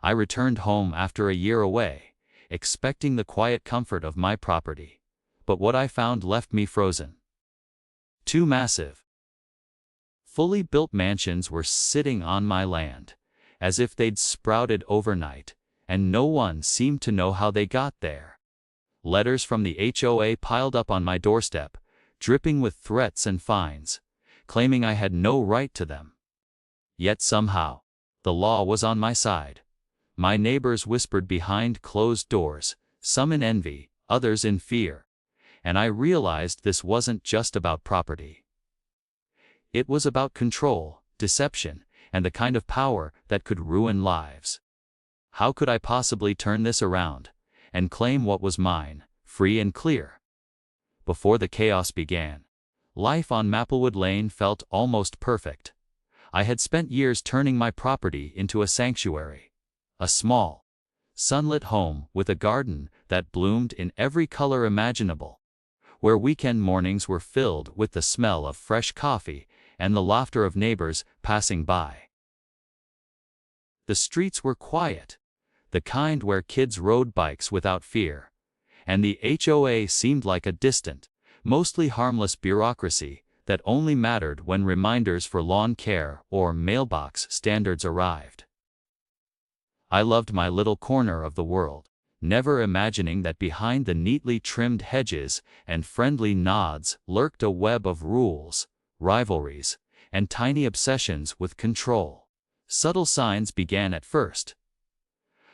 I returned home after a year away, expecting the quiet comfort of my property. But what I found left me frozen. Two massive, fully built mansions were sitting on my land, as if they'd sprouted overnight, and no one seemed to know how they got there. Letters from the HOA piled up on my doorstep, dripping with threats and fines, claiming I had no right to them. Yet somehow, the law was on my side. My neighbors whispered behind closed doors, some in envy, others in fear, and I realized this wasn't just about property. It was about control, deception, and the kind of power that could ruin lives. How could I possibly turn this around and claim what was mine, free and clear? Before the chaos began, life on Maplewood Lane felt almost perfect. I had spent years turning my property into a sanctuary, a small, sunlit home with a garden that bloomed in every color imaginable, where weekend mornings were filled with the smell of fresh coffee and the laughter of neighbors passing by. The streets were quiet, the kind where kids rode bikes without fear, and the HOA seemed like a distant, mostly harmless bureaucracy that only mattered when reminders for lawn care or mailbox standards arrived. I loved my little corner of the world, never imagining that behind the neatly trimmed hedges and friendly nods lurked a web of rules, rivalries, and tiny obsessions with control. Subtle signs began at first.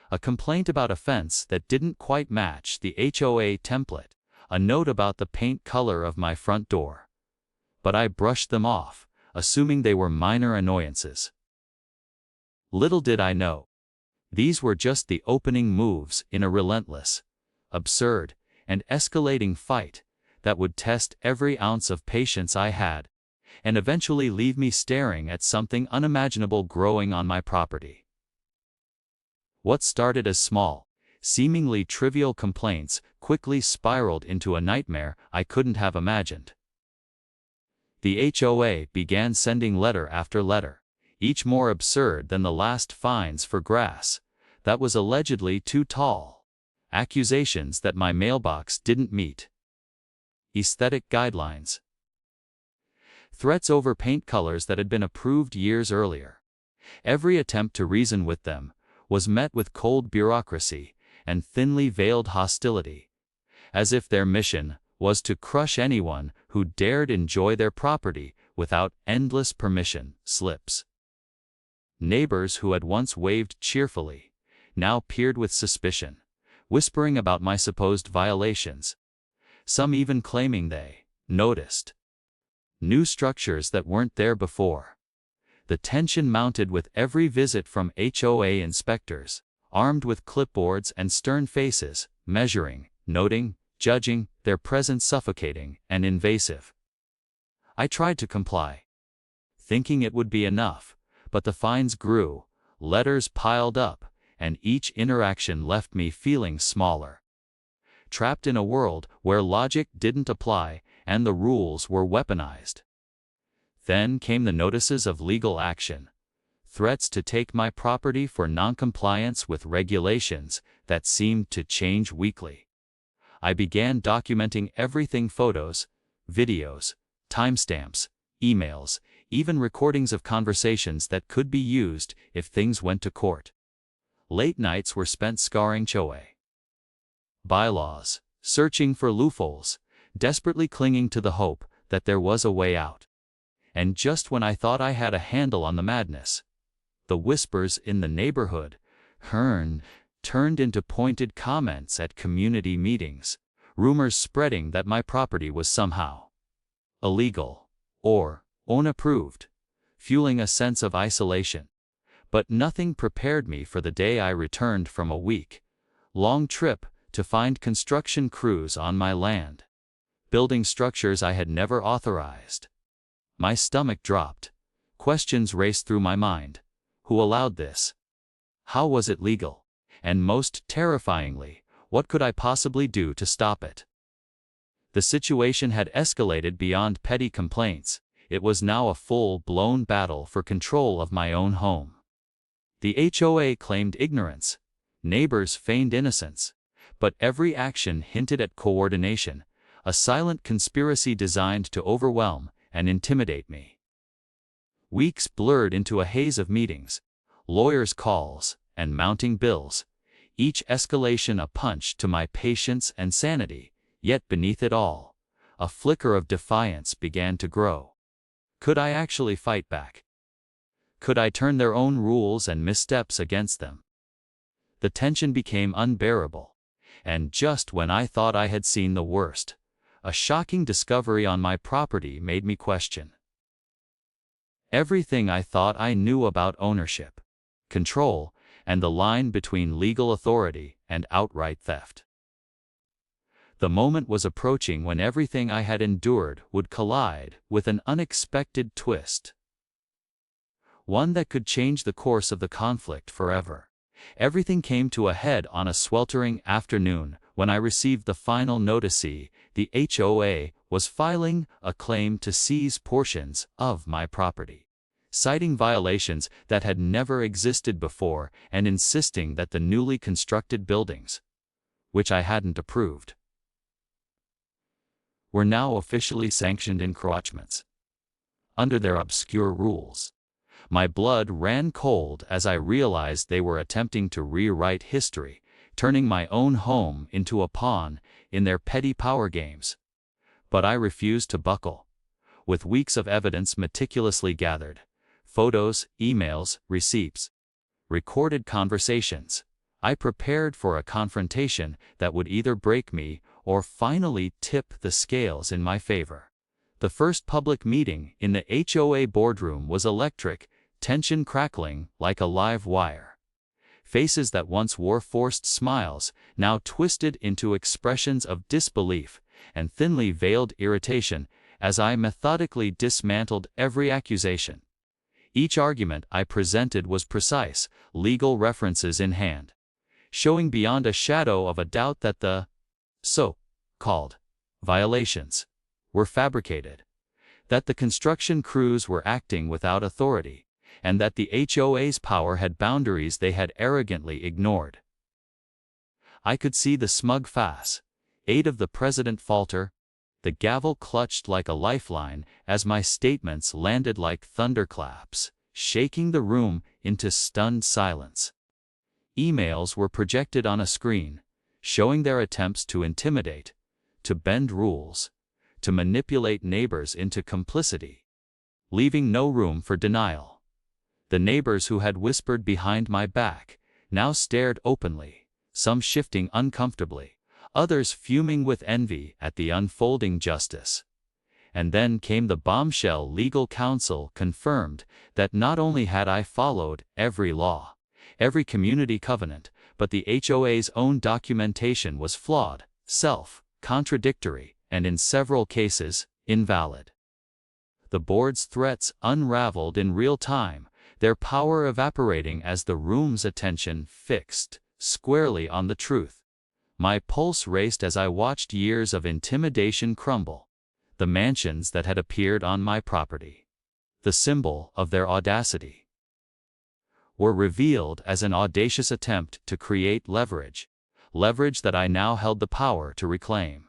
A complaint about a fence that didn't quite match the HOA template, a note about the paint color of my front door. But I brushed them off, assuming they were minor annoyances. Little did I know, these were just the opening moves in a relentless, absurd, and escalating fight that would test every ounce of patience I had, and eventually leave me staring at something unimaginable growing on my property. What started as small, seemingly trivial complaints quickly spiraled into a nightmare I couldn't have imagined. The HOA began sending letter after letter, each more absurd than the last fines for grass that was allegedly too tall, accusations that my mailbox didn't meet aesthetic guidelines, threats over paint colors that had been approved years earlier. Every attempt to reason with them was met with cold bureaucracy and thinly veiled hostility, as if their mission was to crush anyone who dared enjoy their property without endless permission slips. Neighbors who had once waved cheerfully now peered with suspicion, whispering about my supposed violations, some even claiming they noticed new structures that weren't there before. The tension mounted with every visit from HOA inspectors, armed with clipboards and stern faces, measuring, noting, judging, their presence suffocating and invasive. I tried to comply, thinking it would be enough, but the fines grew, letters piled up, and each interaction left me feeling smaller, trapped in a world where logic didn't apply and the rules were weaponized. Then came the notices of legal action, threats to take my property for noncompliance with regulations that seemed to change weekly. I began documenting everything: photos, videos, timestamps, emails, even recordings of conversations that could be used if things went to court. Late nights were spent scouring HOA bylaws, searching for loopholes, desperately clinging to the hope that there was a way out. And just when I thought I had a handle on the madness, the whispers in the neighborhood turned into pointed comments at community meetings, rumors spreading that my property was somehow illegal or unapproved, fueling a sense of isolation. But nothing prepared me for the day I returned from a week-long trip to find construction crews on my land, building structures I had never authorized. My stomach dropped. Questions raced through my mind. Who allowed this? How was it legal? And most terrifyingly, what could I possibly do to stop it? The situation had escalated beyond petty complaints. It was now a full-blown battle for control of my own home. The HOA claimed ignorance, neighbors feigned innocence, but every action hinted at coordination, a silent conspiracy designed to overwhelm and intimidate me. Weeks blurred into a haze of meetings, lawyers' calls, and mounting bills, each escalation a punch to my patience and sanity, yet beneath it all, a flicker of defiance began to grow. Could I actually fight back? Could I turn their own rules and missteps against them? The tension became unbearable, and just when I thought I had seen the worst, a shocking discovery on my property made me question everything I thought I knew about ownership, control, and the line between legal authority and outright theft. The moment was approaching when everything I had endured would collide with an unexpected twist. One that could change the course of the conflict forever. Everything came to a head on a sweltering afternoon when I received the final notice. The HOA was filing a claim to seize portions of my property, citing violations that had never existed before and insisting that the newly constructed buildings, which I hadn't approved, were now officially sanctioned encroachments. Under their obscure rules, my blood ran cold as I realized they were attempting to rewrite history, turning my own home into a pawn in their petty power games. But I refused to buckle. With weeks of evidence meticulously gathered, photos, emails, receipts, recorded conversations, I prepared for a confrontation that would either break me or finally tip the scales in my favor. The first public meeting in the HOA boardroom was electric, tension crackling like a live wire. Faces that once wore forced smiles now twisted into expressions of disbelief and thinly veiled irritation as I methodically dismantled every accusation. Each argument I presented was precise, legal references in hand, showing beyond a shadow of a doubt that the so-called violations were fabricated, that the construction crews were acting without authority, and that the HOA's power had boundaries they had arrogantly ignored. I could see the smug face of the president falter, the gavel clutched like a lifeline as my statements landed like thunderclaps, shaking the room into stunned silence. Emails were projected on a screen, showing their attempts to intimidate, to bend rules, to manipulate neighbors into complicity, leaving no room for denial. The neighbors who had whispered behind my back now stared openly, some shifting uncomfortably, others fuming with envy at the unfolding justice. And then came the bombshell. Legal counsel confirmed that not only had I followed every law, every community covenant, but the HOA's own documentation was flawed, self-contradictory, and in several cases, invalid. The board's threats unraveled in real time, their power evaporating as the room's attention fixed squarely on the truth. My pulse raced as I watched years of intimidation crumble. The mansions that had appeared on my property, the symbol of their audacity, were revealed as an audacious attempt to create leverage that I now held the power to reclaim.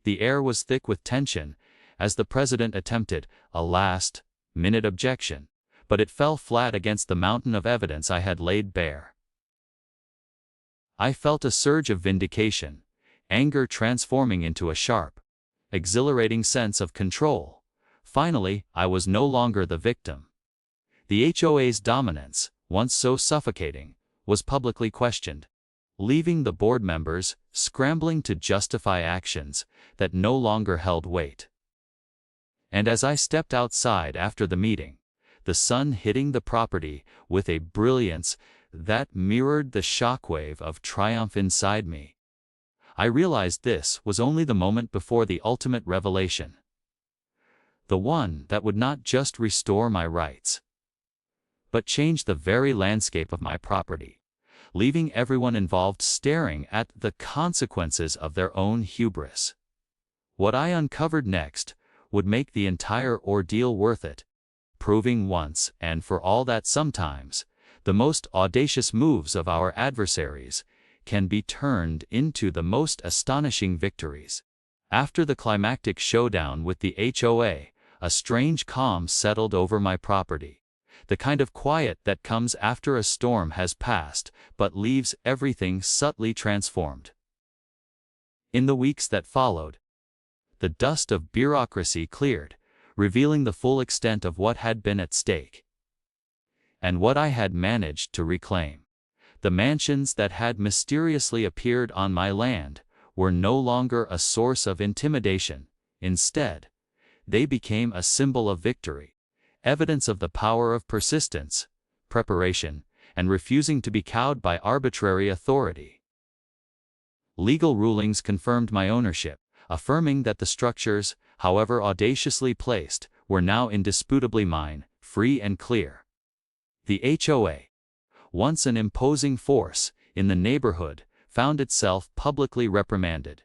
The air was thick with tension as the president attempted a last-minute objection, but it fell flat against the mountain of evidence I had laid bare. I felt a surge of vindication, anger transforming into a sharp, exhilarating sense of control. Finally, I was no longer the victim. The HOA's dominance, once so suffocating, was publicly questioned, leaving the board members scrambling to justify actions that no longer held weight. And as I stepped outside after the meeting, the sun hitting the property with a brilliance that mirrored the shockwave of triumph inside me, I realized this was only the moment before the ultimate revelation. The one that would not just restore my rights, but change the very landscape of my property, leaving everyone involved staring at the consequences of their own hubris. What I uncovered next would make the entire ordeal worth it, proving once and for all that sometimes The most audacious moves of our adversaries can be turned into the most astonishing victories. After the climactic showdown with the HOA, a strange calm settled over my property. The kind of quiet that comes after a storm has passed, but leaves everything subtly transformed. In the weeks that followed, the dust of bureaucracy cleared, revealing the full extent of what had been at stake, and what I had managed to reclaim. The mansions that had mysteriously appeared on my land were no longer a source of intimidation. Instead, they became a symbol of victory, evidence of the power of persistence, preparation, and refusing to be cowed by arbitrary authority. Legal rulings confirmed my ownership, affirming that the structures, however audaciously placed, were now indisputably mine, free and clear. The HOA, once an imposing force in the neighborhood, found itself publicly reprimanded,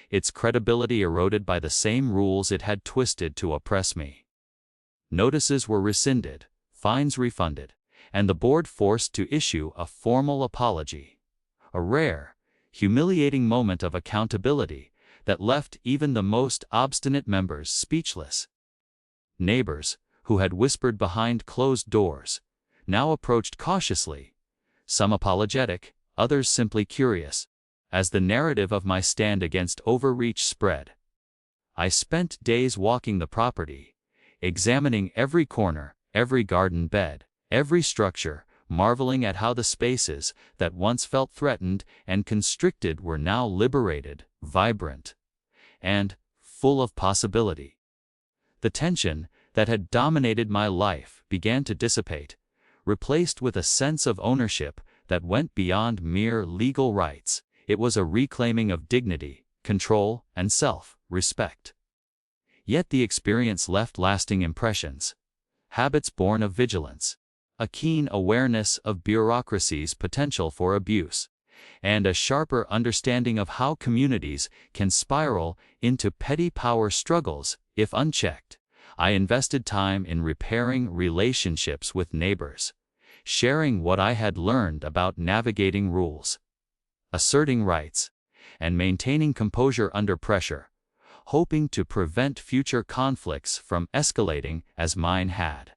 its credibility eroded by the same rules it had twisted to oppress me. Notices were rescinded, fines refunded, and the board forced to issue a formal apology. A rare, humiliating moment of accountability that left even the most obstinate members speechless. Neighbors, who had whispered behind closed doors, now approached cautiously, some apologetic, others simply curious, as the narrative of my stand against overreach spread. I spent days walking the property, examining every corner, every garden bed, every structure, marveling at how the spaces that once felt threatened and constricted were now liberated, vibrant, and full of possibility. The tension that had dominated my life began to dissipate, replaced with a sense of ownership that went beyond mere legal rights. It was a reclaiming of dignity, control, and self-respect. Yet the experience left lasting impressions, habits born of vigilance, a keen awareness of bureaucracy's potential for abuse, and a sharper understanding of how communities can spiral into petty power struggles if unchecked. I invested time in repairing relationships with neighbors, sharing what I had learned about navigating rules, asserting rights, and maintaining composure under pressure, hoping to prevent future conflicts from escalating as mine had.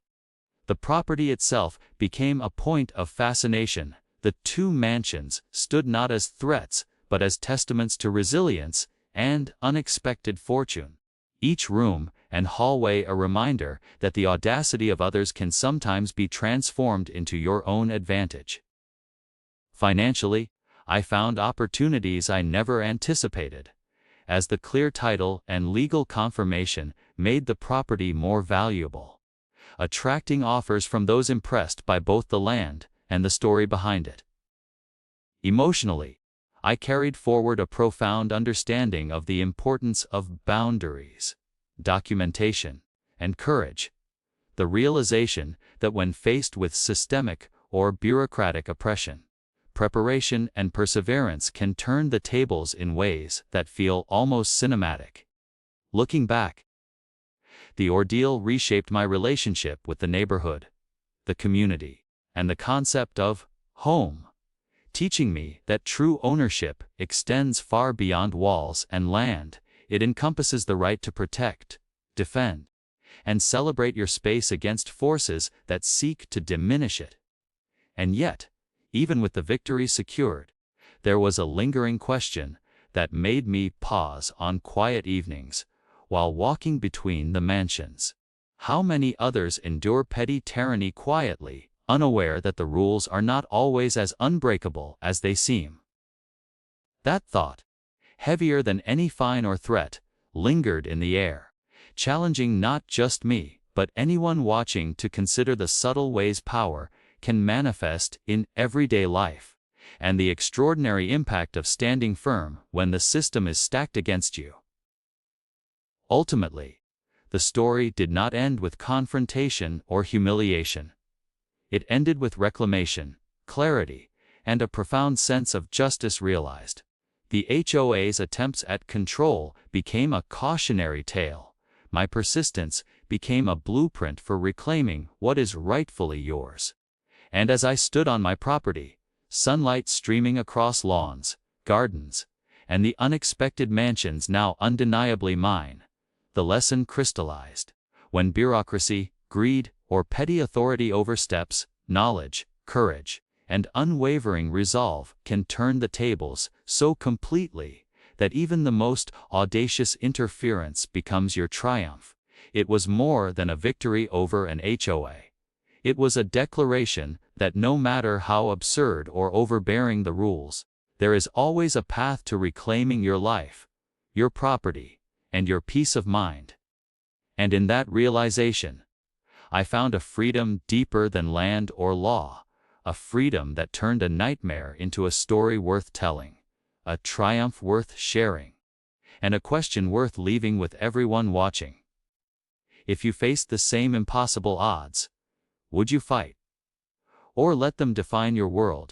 The property itself became a point of fascination. The two mansions stood not as threats, but as testaments to resilience and unexpected fortune. Each room and hallway a reminder that the audacity of others can sometimes be transformed into your own advantage. Financially, I found opportunities I never anticipated, as the clear title and legal confirmation made the property more valuable, attracting offers from those impressed by both the land and the story behind it. Emotionally, I carried forward a profound understanding of the importance of boundaries, documentation, and courage. The realization that when faced with systemic or bureaucratic oppression, preparation and perseverance can turn the tables in ways that feel almost cinematic. Looking back, the ordeal reshaped my relationship with the neighborhood, the community, and the concept of home, teaching me that true ownership extends far beyond walls and land. It encompasses the right to protect, defend, and celebrate your space against forces that seek to diminish it. And yet, even with the victory secured, there was a lingering question that made me pause on quiet evenings while walking between the mansions. How many others endure petty tyranny quietly, unaware that the rules are not always as unbreakable as they seem? That thought, heavier than any fine or threat, lingered in the air, challenging not just me, but anyone watching to consider the subtle ways power can manifest in everyday life, and the extraordinary impact of standing firm when the system is stacked against you. Ultimately, the story did not end with confrontation or humiliation. It ended with reclamation, clarity, and a profound sense of justice realized. The HOA's attempts at control became a cautionary tale. My persistence became a blueprint for reclaiming what is rightfully yours. And as I stood on my property, sunlight streaming across lawns, gardens, and the unexpected mansions now undeniably mine, the lesson crystallized. When bureaucracy, greed, or petty authority oversteps, knowledge, courage, and unwavering resolve can turn the tables so completely that even the most audacious interference becomes your triumph. It was more than a victory over an HOA. It was a declaration that no matter how absurd or overbearing the rules, there is always a path to reclaiming your life, your property, and your peace of mind. And in that realization, I found a freedom deeper than land or law, a freedom that turned a nightmare into a story worth telling, a triumph worth sharing, and a question worth leaving with everyone watching. If you faced the same impossible odds, would you fight? Or let them define your world?